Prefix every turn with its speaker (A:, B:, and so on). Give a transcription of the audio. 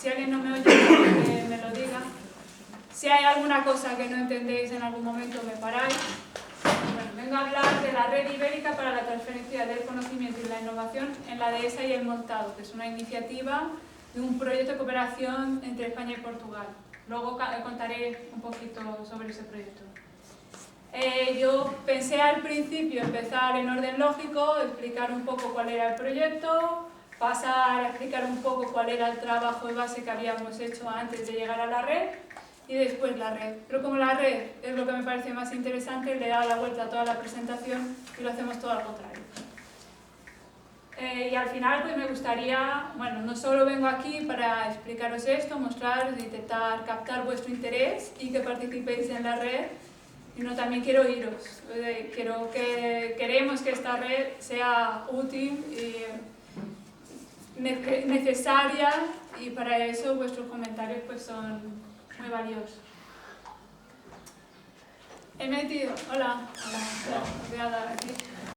A: si alguien no me oye, que me lo diga. Si hay alguna cosa que no entendéis en algún momento, me paráis. Bueno, vengo a hablar de la Red Ibérica para la Transferencia del Conocimiento y la Innovación en la dehesa y el montado, que es una iniciativa de un proyecto de cooperación entre España y Portugal. Luego contaré un poquito sobre ese proyecto. Yo pensé al principio empezar en orden lógico, explicar un poco cuál era el proyecto, pasar a explicar un poco cuál era el trabajo de base que habíamos hecho antes de llegar a la red y después la red. Pero como la red es lo que me parece más interesante, le he dado la vuelta a toda la presentación y lo hacemos todo al contrario. Y al final pues me gustaría, bueno, no solo vengo aquí para explicaros esto, mostraros, intentar captar vuestro interés y que participéis en la red, sino también quiero oíros. Queremos que esta red sea útil y necesaria, y para eso vuestros comentarios pues son muy valiosos. Hola, voy a dar aquí.